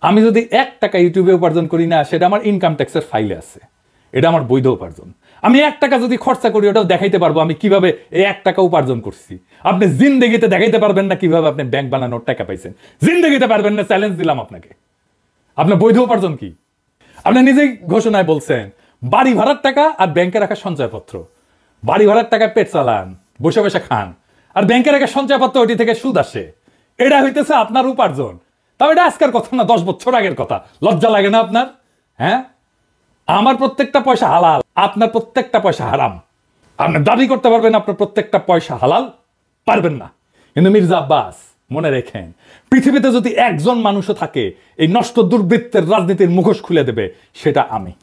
আমি যদি 1 টাকা ইউটিউবে উপার্জন করি না, সেটা আমার ইনকাম ট্যাক্সের ফাইলে আছে, এটা আমার বৈধ উপার্জন। আমি 1 টাকা যদি খরচা করি, ওটাও দেখাইতে পারবো আমি কিভাবে এই 1 টাকা উপার্জন করছি। আপনি জিন্দেগিতে দেখাইতে পারবেন না কিভাবে আপনি ব্যাংক বানানোর টাকা পাইছেন, জিন্দেগিতে পারবেন না। চ্যালেঞ্জ দিলাম আপনাকে। আপনার বৈধ উপার্জন কি? আপনি নিজেই ঘোষণায় বলছেন বাড়ি ভাড়ার টাকা আর ব্যাংকে রাখা সঞ্চয়পত্র। বাড়ি ভাড়ার টাকা পেট চালান, বসে বসে খান, আর ব্যাংকে রাখা সঞ্চয়পত্র ওটি থেকে সুদ আসে। এটা হইতেছে আপনার উপার্জন। তবে এটা আজকের কথা না, 10 বছর আগের কথা। লজ্জা লাগে না আপনার? হ্যাঁ, আমার প্রত্যেকটা পয়সা হালাল, আপনার প্রত্যেকটা পয়সা হারাম। আপনি দাবি করতে পারবেন আপনার প্রত্যেকটা পয়সা হালাল, পারবেন না। কিন্তু মির্জা আব্বাস, মনে রেখেন, পৃথিবীতে যদি একজন মানুষও থাকে এই নষ্ট দুর্বৃত্তের রাজনীতির মুখোশ খুলে দেবে, সেটা আমি।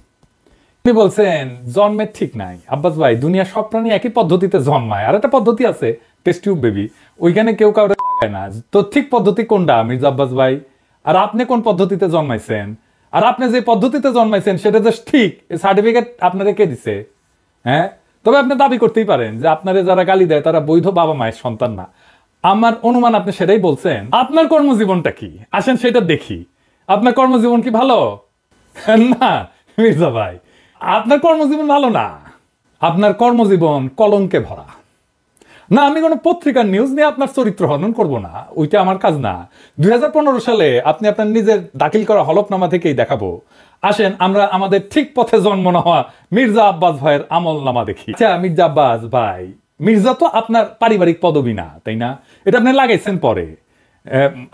আপনি বলছেন জন্মের ঠিক নাই। আব্বাস ভাই, দুনিয়া সব প্রাণী একই পদ্ধতিতে জন্মায়। আর একটা পদ্ধতি আছে, টেস্ট টিউব বেবি, ওইখানে কেউ কাউরে লাগায় না। তো ঠিক পদ্ধতি কোনটা মির্জা আব্বাস ভাই? আর আপনি কোন পদ্ধতিতে জন্মাইছেন? আর আপনি যে পদ্ধতিতে জন্মাইছেন সেটা যে ঠিক, সার্টিফিকেট আপনারা কে দিছে? হ্যাঁ, তবে আপনি দাবি করতেই পারেন যে আপনারা যারা গালি দেয় তারা বৈধ বাবা মায়ের সন্তান না। আমার অনুমান আপনি সেটাই বলছেন। আপনার কর্মজীবনটা কি আসেন সেটা দেখি। আপনার কর্মজীবন কি ভালো? না মির্জা ভাই, আপনার কর্মজীবন ভালো না। আপনার কর্মজীবন কলঙ্কে ভরা। না, আমি কোনো পত্রিকার নিউজ নিয়ে আপনার চরিত্র হনন করব না, ওইটা আমার কাজ না। 2015 সালে আপনি আপনার নিজের দাখিল করা হলফনামা থেকেই দেখাবো। আসেন আমরা আমাদের ঠিক পথে জন্ম না হওয়া মির্জা আব্বাস ভাইয়ের আমলনামা দেখি। আচ্ছা মির্জা আব্বাস ভাই, মির্জা তো আপনার পারিবারিক পদবি না, তাই না? এটা আপনি লাগাইছেন পরে।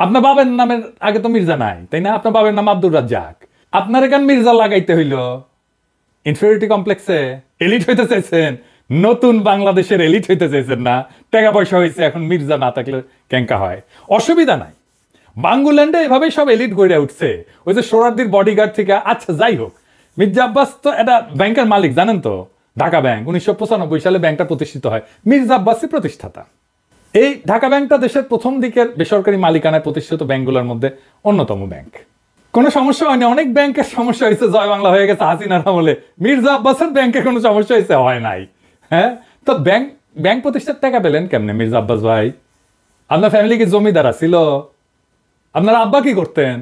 আপনার বাবার নামের আগে তো মির্জা নাই, তাই না? আপনার বাবার নাম আব্দুর রাজ্জাক। আপনার এখান মির্জা লাগাইতে হইল ইনফিরিয়রিটি কমপ্লেক্সে। এলিট হইতে চাইছেন, নতুন বাংলাদেশের এলিট হইতে চাইছেন না? টাকা পয়সা হয়েছে, এখন মির্জা না থাকলে ক্যাঙ্কা হয়। অসুবিধা নাই, বাঙ্গুল্যান্ডে এভাবেই সব এলিট গড়ে উঠছে, ওই যে সোহরাওয়ার্দীর বডিগার্ড থেকে। আচ্ছা যাই হোক, মির্জা আব্বাস তো এটা ব্যাংকের মালিক, জানেন তো? ঢাকা ব্যাংক 1995 সালে ব্যাংকটা প্রতিষ্ঠিত হয়, মির্জা আব্বাসই প্রতিষ্ঠাতা। এই ঢাকা ব্যাংকটা দেশের প্রথম দিকের বেসরকারি মালিকানায় প্রতিষ্ঠিত ব্যাংকগুলোর মধ্যে অন্যতম ব্যাংক। কোনো সমস্যা হয়নি। অনেক ব্যাংকের সমস্যা হয়েছে, জয় বাংলা হয়ে গেছে হাসিনার আমলে। মির্জা আব্বাসের ব্যাংকের কোনো সমস্যা হয়েছে? হয় নাই। হ্যাঁ, তো ব্যাংক প্রতিষ্ঠার টাকা পেলেন কেমনে মির্জা আব্বাস ভাই? আপনার ফ্যামিলি কি জমিদার ছিল? আপনার আব্বা কি করতেন?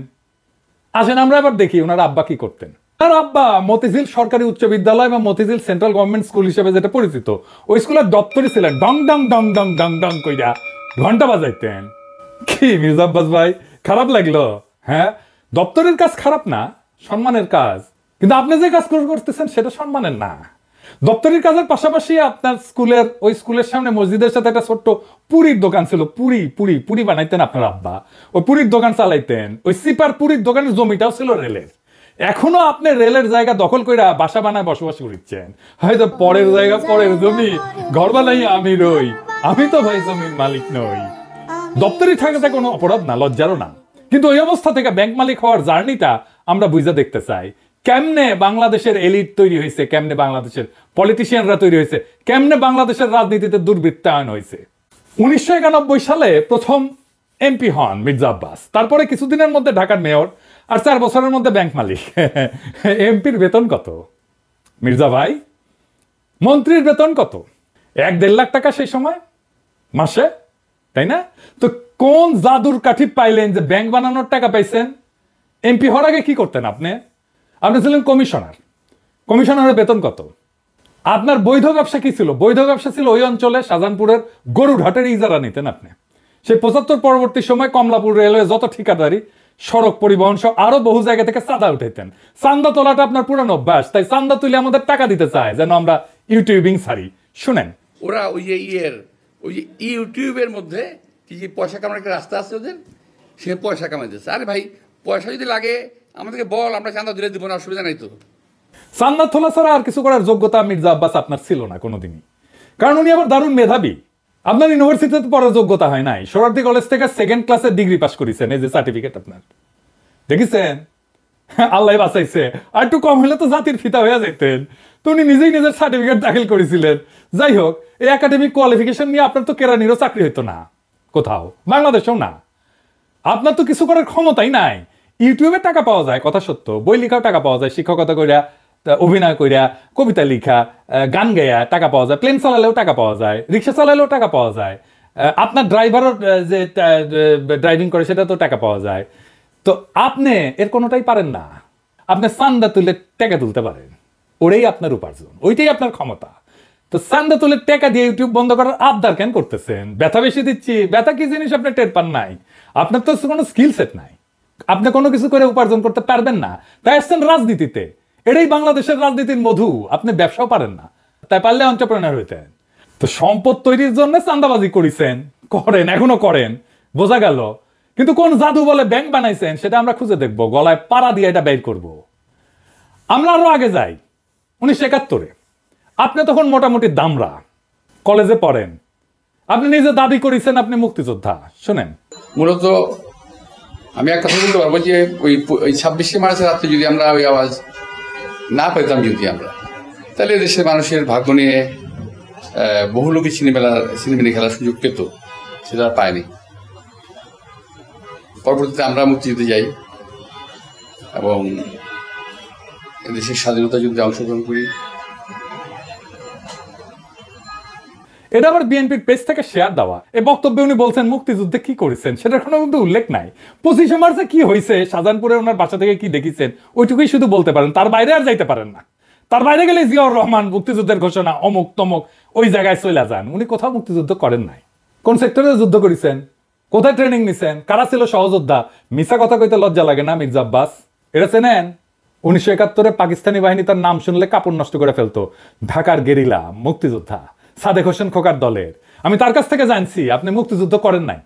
আসেন আমরা এবার দেখি ওনার আব্বা কি করতেন। আর আব্বা মতিঝিল সরকারি উচ্চ বিদ্যালয় বা মতিঝিল সেন্ট্রাল গভর্নমেন্ট স্কুল হিসেবে যেটা পরিচিত, ওই স্কুলের দপ্তরই ছিলেন। ডং ডং ডং ডং ডং ডং কইরা ঘন্টা বাজাইতেন। কি মির্জা আব্বাস ভাই, খারাপ লাগলো? হ্যাঁ, দপ্তরের কাজ খারাপ না, সম্মানের কাজ। কিন্তু আপনি যে কাজ করতেছেন সেটা সম্মানের না। দপ্তরের কাজের পাশাপাশি আপনার ওই স্কুলের সামনে মসজিদের সাথে একটা ছোট্ট পুরীর দোকান ছিল। পুরি বানাইতেন আপনার আব্বা, ওই পুরীর দোকান চালাইতেন। ওই সিপার পুরীর দোকানের জমিটাও ছিল রেলের। এখনো আপনি রেলের জায়গা দখল করে বাসা বানায় বসবাস করছেন। হয়তো পরের জায়গা পরের জমি, ঘর বানাই আমি রই, আমি তো ভাই জমির মালিক নই। দপ্তরে থাকাটা কোনো অপরাধ না, লজ্জারও না। কিন্তু ওই অবস্থা থেকে ব্যাংক মালিক হওয়ার জার্নিটা আমরা বুঝে দেখতে চাই। কেমনে বাংলাদেশের এলিট তৈরি হয়েছে, কেমনে বাংলাদেশের পলিটিশিয়ানরা তৈরি হয়েছে, কেমনে বাংলাদেশের রাজনীতিতে দুর্বৃত্তায়ন হয়েছে। 1991 সালে প্রথম এমপি হন মির্জা আব্বাস। তারপরে কিছুদিনের মধ্যে ঢাকার মেয়র, আর 4 বছরের মধ্যে ব্যাংক মালিক। এমপির বেতন কত মির্জা ভাই? মন্ত্রীর বেতন কত? 1-1.5 লাখ টাকা সেই সময় মাসে, তাই না? তো কোন জাদুর কাঠি পাইলেন যে ব্যাংক বানানোর টাকা পাইছেন? এমপি হওয়ার আগে কি করতেন আপনি? আপনি ছিলেন কমিশনার। কমিশনারের বেতন কত? আপনার বৈধ ব্যবসা কি ছিল? বৈধ ব্যবসা ছিল ওই অঞ্চলে শাহজাহানপুরের গরুরহাটের ইজারা নিতেন আপনি। সেই 75 পরবর্তী সময় কমলাপুর রেলওয়ে যত ঠিকাদারি, সড়ক পরিবহন সহ আরো বহু জায়গা থেকে চাঁদা উঠাইতেন। চান্দা তোলাটা আপনার পুরানো অভ্যাস, তাই চান্দা তুলে আমাদের টাকা দিতে চায় যেন আমরা ইউটিউবিং ছাড়ি। শুনেন, ওরা ওই যে ইউটিউবের মধ্যে কি যে পয়সা কামানোর একটা রাস্তা আছে ওদের, সে পয়সা কামাইতেছে। আরে ভাই, পয়সা যদি লাগে আমাদেরকে বল, আমরা চাঁদা দিলে দিব না, অসুবিধা নাই তো। চান্দা তোলা ছাড়া আর কিছু করার যোগ্যতা মির্জা আব্বাস আপনার ছিল না কোনোদিনই। কারণ উনি আবার দারুণ মেধাবী। আপনার ইউনিভার্সিটিতে পড়ার যোগ্যতা হয় নাই। সোহরাওয়ার্দী কলেজ থেকে 2nd ক্লাসের ডিগ্রি পাস করেছেন, এই যে সার্টিফিকেট আপনার, দেখেছেন? আল্লাহ বাঁচাইছে, আর একটু কম হলে তো জাতির ফিতা হয়ে যেতেন। তো উনি নিজেই নিজের সার্টিফিকেট দাখিল করেছিলেন। যাই হোক, এই একাডেমিক কোয়ালিফিকেশন নিয়ে আপনার তো কেরানিরও চাকরি হইতো না কোথাও, বাংলাদেশেও না। আপনার তো কিছু করার ক্ষমতাই নাই। ইউটিউবে টাকা পাওয়া যায়, কথা সত্য। বই লেখাও টাকা পাওয়া যায়, শিক্ষকতা কইরা, অভিনয় কইরা, কবিতা লিখা, গান গাইয়া টাকা পাওয়া যায়, প্লেন চালালেও টাকা পাওয়া যায়, রিক্সা চালালেও টাকা পাওয়া যায়। আপনার ড্রাইভারও যে ড্রাইভিং করে সেটা তো টাকা পাওয়া যায়। তো আপনি এর কোনোটাই পারেন না। আপনি চান্দা তুলে টাকা তুলতে পারেন, ওটাই আপনার উপার্জন, ওইটাই আপনার ক্ষমতা। তো চান্দা তুলে টাকা দিয়ে ইউটিউব বন্ধ করার আবদার কেন করতেছেন? ব্যথা বেশি দিচ্ছি, ব্যথা কি জিনিস আপনি টের পান নাই? আপনার তো কোনো স্কিল সেট নাই, আপনি কোনো কিছু করে উপার্জন করতে পারবেন না, তাই আসছেন রাজনীতিতে। এটাই বাংলাদেশের রাজনীতির মধু। আপনি ব্যবসাও পারেন না, তাই পারলে এন্টারপ্রেনার হইতেন। তো সম্পদ তৈরির জন্য চান্দাবাজি করেছেন, করেন, এখনো করেন, বোঝা গেল। কিন্তু কোন জাদু বলে ব্যাংক বানাইছেন সেটা আমরা খুঁজে দেখবো, গলায় পাড়া দিয়ে এটা বের করবো। আমরা আরো আগে যাই, 1971-এ আপনি তখন মোটামুটি দামরা, কলেজে পড়েন, আপনি নিজে দাবি করেছেন আপনি মুক্তিযোদ্ধা। শুনেন, মূলত আমি একটা কথা বলতে পারবো যে ওই 26শে মার্চের রাত্রে যদি আমরা ওই আওয়াজ না পেতাম, যদি আমরা, তাহলে দেশের মানুষের ভাগ্য নিয়ে বহু লোকই সিনেমা খেলার সুযোগ পেত, সেটা পায়নি। পরবর্তীতে আমরা মুক্তিযুদ্ধে যাই এবং দেশের স্বাধীনতা যুদ্ধে অংশগ্রহণ করি। এটা আবার বিএনপির পেজ থেকে শেয়ার দেওয়া। এই বক্তব্যে উনি বলছেন মুক্তিযুদ্ধে কি করেছেন সেটার কোনো কিন্তু উল্লেখ নাই। 25শে মার্চে কি হয়েছে, শাহজাহানপুরে ওনার বাসা থেকে কি দেখেছেন, ওইটুকুই শুধু বলতে পারেন, তার বাইরে আর যাইতে পারেন না। তার বাইরে গেলে জিয়াউর রহমান মুক্তিযুদ্ধের ঘোষণা অমুক তমুক ওই জায়গায় চলে যান। উনি কোথাও মুক্তিযুদ্ধ করেন নাই। কোন সেক্টরে যুদ্ধ করেছেন, কোথায় ট্রেনিং নিছেন, কারা ছিল সহযোদ্ধা, মিছা কথা কইতে লজ্জা লাগে না? মির্জা আব্বাস, এটা চেনেন? 1971-এ পাকিস্তানি বাহিনী তার নাম শুনলে কাপড় নষ্ট করে ফেলতো। ঢাকার গেরিলা মুক্তিযোদ্ধা সাদেক হোসেন খোকার দলের। আমি তার কাছ থেকে জানছি আপনি মুক্তিযুদ্ধ করেন নাই।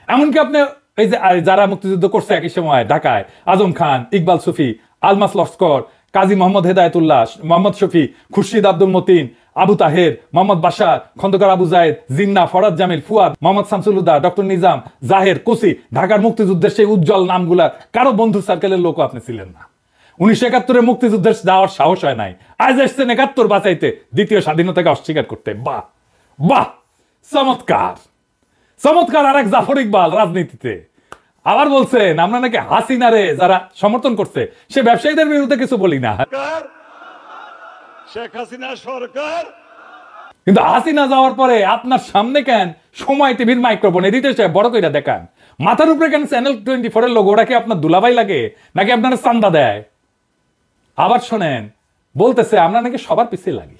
এমনকি আপনি এই যে যারা মুক্তিযুদ্ধ করছে একই সময় ঢাকায়, আজম খান, ইকবাল সুফি, আলমাস লস্কর, কাজী মোহাম্মদ হেদায়েতুল্লাহ, মোহাম্মদ শফি, খুরশিদ আব্দুল মতিন, আবু তাহের, মোহাম্মদ বাশার, খন্দকার আবু জায়েদ, জিন্না, ফরাদ জামিল, ফুয়াদ, মোহাম্মদ শামসুলুদ্দাহ, ডক্টর নিজাম, জাহের, কোসি, ঢাকার মুক্তিযুদ্ধের সেই উজ্জ্বল নামগুলা কারো বন্ধু সার্কেলের লোকও আপনি ছিলেন না। 1971-এ মুক্তিযুদ্ধের যাওয়ার সাহস হয় নাই, আজ এসছেন 71 বাঁচাইতে, দ্বিতীয় স্বাধীনতাকে অস্বীকার করতে। বাহ বাহ, চমৎকার চমৎকার। আর এক জাফর ইকবাল রাজনীতিতে আবার বলছেন আমরা নাকি হাসিনারে যারা সমর্থন করছে সে ব্যবসায়ীদের বিরুদ্ধে কিছু বলি না। শেখ হাসিনা সরকার, কিন্তু হাসিনা যাওয়ার পরে আপনার সামনে কেন সময় টিভির মাইক্রোফোন এডিটর সাহেব বড় কইরা দেখান, মাথার উপরে কেন চ্যানেল 24-এর লোগো? ওটা কি আপনার দুলাভাই লাগে নাকি আপনার চান্দা দেয়? আবার শোনেন, বলতেছে আমরা নাকি সবার পিছিয়ে লাগি।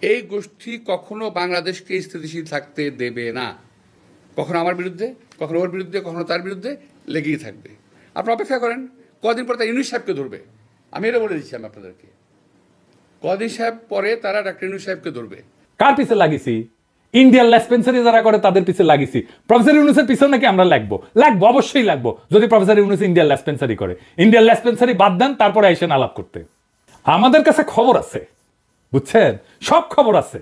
এই গোষ্ঠী কখনো বাংলাদেশকে স্থিতিশীল থাকতে দেবে না। কখনো আমার বিরুদ্ধে, কখনো ওর বিরুদ্ধে, কখনো তার বিরুদ্ধে লেগেই থাকবে। আপনারা অপেক্ষা করেন, কদিন পরে তারা ইউনূস সাহেবকে ধরবে। আমি এটা বলে দিচ্ছি আমি আপনাদেরকে, কদিন সাহেব পরে তারা ডাক্তার ইউনূস সাহেবকে ধরবে। কার পিছে লাগিছি? ইন্ডিয়ান লেসপেন্সারি যারা করে তাদের পিছে লাগিছি। প্রফেসর ইউনূসের পিছনে নাকি আমরা লাগবো? অবশ্যই লাগবো যদি প্রফেসর ইউনূস ইন্ডিয়ান লেসপেন্সারি করে। ইন্ডিয়ান লেসপেন্সারি বাদ দেন, তারপরে আইসেন আলাপ করতে। আমাদের কাছে খবর আছে, বুঝছেন, সব খবর আছে।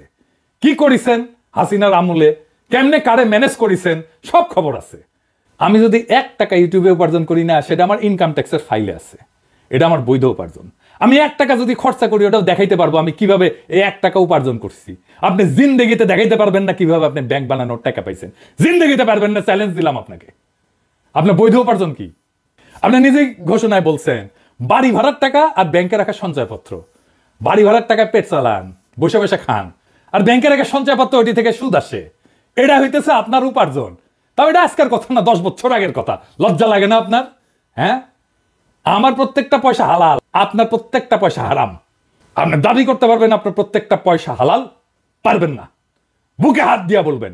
কি করেছেন হাসিনার আমলে, কেমনে কারে ম্যানেজ করেছেন, সব খবর আছে। আমি যদি 1 টাকা ইউটিউবে উপার্জন করি না, সেটা আমার ইনকাম ট্যাক্সের ফাইলে আছে, এটা আমার বৈধ উপার্জন। আমি 1 টাকা যদি খরচা করি, ওটাও দেখাইতে পারবো আমি কিভাবে এই 1 টাকা উপার্জন করছি। আপনি জিন্দেগিতে দেখাইতে পারবেন না কিভাবে আপনি ব্যাংক বানানোর টাকা পাইছেন, জিন্দেগিতে পারবেন না। চ্যালেঞ্জ দিলাম আপনাকে। আপনার বৈধ উপার্জন কি? আপনি নিজেই ঘোষণায় বলছেন বাড়ি ভাড়ার টাকা আর ব্যাংকে রাখা সঞ্চয়পত্র। বাড়ি ভাড়ার টাকা পেট চালান, বসে বসে খান, আর ব্যাংকে রাখা সঞ্চয়পত্র ওইটি থেকে সুদ আসে। এটা হইতেছে আপনার উপার্জন। তাও এটা আজকের কথা না, 10 বছর আগের কথা। লজ্জা লাগে না আপনার? হ্যাঁ, আমার প্রত্যেকটা পয়সা হালাল, আপনার প্রত্যেকটা পয়সা হারাম। আপনি দাবি করতে পারবেন আপনার প্রত্যেকটা পয়সা হালাল? পারবেন না। বুকে হাত দিয়া বলবেন,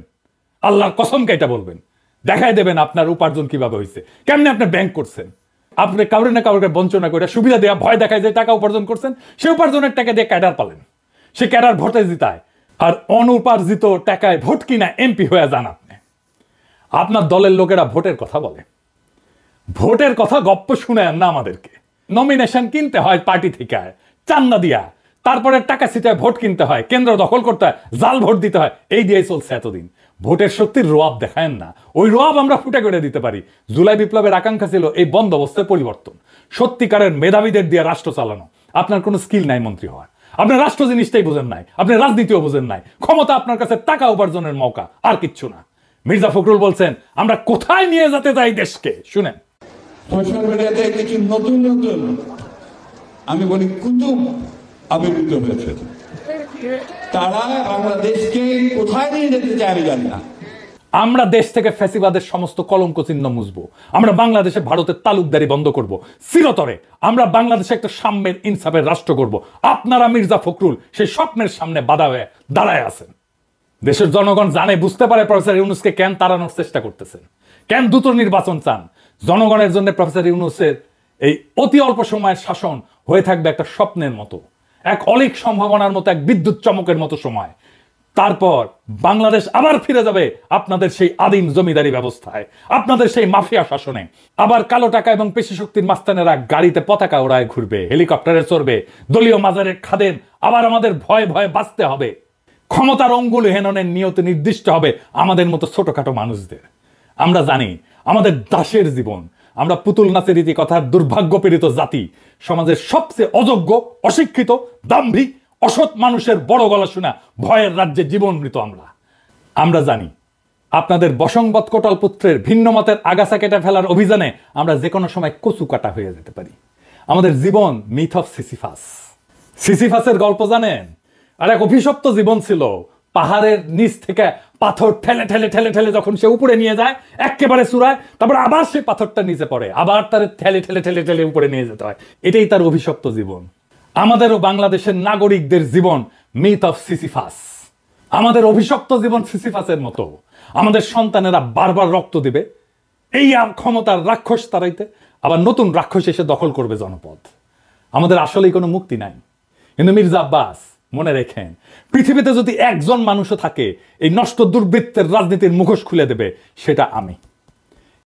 আল্লাহর কসম কাইটা বলবেন, দেখাই দেবেন আপনার উপার্জন কিভাবে হয়েছে, কেমনে আপনি ব্যাংক করছেন। আপনি কাউরে না কাউকে বঞ্চনা করে সুবিধা দেওয়া ভয় দেখায় যে টাকা উপার্জন করছেন, সে উপার্জনের টাকা দিয়ে ক্যাডার পালেন, সে ক্যাডার ভোটে জিতায়, আর অনুপার্জিত টাকায় ভোট কিনা এমপি হয়ে যান আপনি। আপনার দলের লোকেরা ভোটের কথা বলে, ভোটের কথা গপ্প শুনে না আমাদেরকে। নমিনেশন কিনতে হয় পার্টি থেকে চান্দা দিয়া, তারপরে টাকা ছিটায় ভোট কিনতে হয়, কেন্দ্র দখল করতে হয়, জাল ভোট দিতে হয়। এই দিয়েই চলছে এতদিন। ভোটের শক্তির রোয়াব দেখায়েন না, ওই রোয়াব আমরা ফুটে করে দিতে পারি। জুলাই বিপ্লবের আকাঙ্ক্ষা ছিল এই বন্দোবস্তের পরিবর্তন, সত্যিকারের মেধাবীদের দিয়ে রাষ্ট্র চালানো। আপনার কোনো স্কিল নাই মন্ত্রী হওয়ার, আপনি রাষ্ট্র জিনিসটাই বোঝেন নাই, আপনি রাজনীতিও বোঝেন নাই। ক্ষমতা আপনার কাছে টাকা উপার্জনের মৌকা, আর কিচ্ছু না। মির্জা ফখরুল বলছেন আমরা কোথায় নিয়ে যেতে চাই দেশকে। শুনেন, সোশ্যাল মিডিয়াতে কিছু নতুন নতুন আমি বলি কুতুব আবির্ভূত হয়েছে। তারা বাংলাদেশকে কোথায় নিয়ে যেতে চায় আমি জানি না। আমরা দেশ থেকে ফ্যাসিবাদের সমস্ত কলঙ্ক চিহ্ন মুছবো। আমরা বাংলাদেশে ভারতের তালুকদারি বন্ধ করব চিরতরে। আমরা বাংলাদেশে একটা সাম্যের ইনসাফের রাষ্ট্র করব। আপনারা মির্জা ফখরুল সেই স্বপ্নের সামনে বাধা হয়ে দাঁড়ায় আছেন। দেশের জনগণ জানে, বুঝতে পারে প্রফেসর ইউনূসকে কেন তাড়ানোর চেষ্টা করতেছেন, কেন দ্রুত নির্বাচন চান। জনগণের জন্য প্রফেসর ইউনূসের এই অতি অল্প সময়ের শাসন হয়ে থাকবে একটা স্বপ্নের মতো, এক অলিক সম্ভাবনার মতো, এক বিদ্যুৎ চমকের মতো সময়। তারপর বাংলাদেশ আবার ফিরে যাবে আপনাদের সেই আদিম জমিদারি ব্যবস্থায়, আপনাদের সেই মাফিয়া শাসনে। আবার কালো টাকা এবং পেশি শক্তির মাস্তানেরা গাড়িতে পতাকা ওড়ায় ঘুরবে, হেলিকপ্টারে চড়বে, দলীয় মাজারের খাদেম আবার আমাদের ভয়ে ভয়ে বাঁচতে হবে। ক্ষমতার অঙ্গুল হেননের নিয়ত নির্দিষ্ট হবে আমাদের মতো ছোটখাটো মানুষদের। আমরা জানি আমাদের দাসের জীবন, আমরা পুতুল নাচের রীতি কথার দুর্ভাগ্যপীড়িত জাতি, সমাজের সবচেয়ে অযোগ্য, অশিক্ষিত, দাম্ভিক, অসৎ মানুষের বড় গলা শোনা ভয়ের রাজ্যে জীবন মৃত আমরা জানি আপনাদের বসংবৎ কোটাল পুত্রের ভিন্ন মতের আগাছা কেটে ফেলার অভিযানে আমরা যে কোনো সময় কচু কাটা হয়ে যেতে পারি। আমাদের জীবন মিথ অফ সিসিফাস। সিসিফাসের গল্প জানেন? আর এক অভিশপ্ত জীবন ছিল। পাহাড়ের নিচ থেকে পাথর ঠেলে ঠেলে ঠেলে ঠেলে যখন সে উপরে নিয়ে যায় একেবারে চূড়ায়, তারপর আবার সে পাথরটা নিচে পড়ে, আবার তার ঠেলে ঠেলে ঠেলে ঠেলে উপরে নিয়ে যেতে হয়। এটাই তার অভিশপ্ত জীবন। আমাদেরও বাংলাদেশের নাগরিকদের জীবন মিথ অফ সিসিফাস। আমাদের অভিশপ্ত জীবন সিসিফাসের মতো। আমাদের সন্তানেরা বারবার রক্ত দিবে এই ক্ষমতার রাক্ষস তাড়াইতে, আবার নতুন রাক্ষস এসে দখল করবে জনপদ। আমাদের আসলেই কোনো মুক্তি নাই। কিন্তু মির্জা আব্বাস মনে রেখেন, পৃথিবীতে যদি একজন মানুষও থাকে এই নষ্ট দুর্বৃত্তের রাজনীতির মুখোশ খুলে দেবে, সেটা আমি।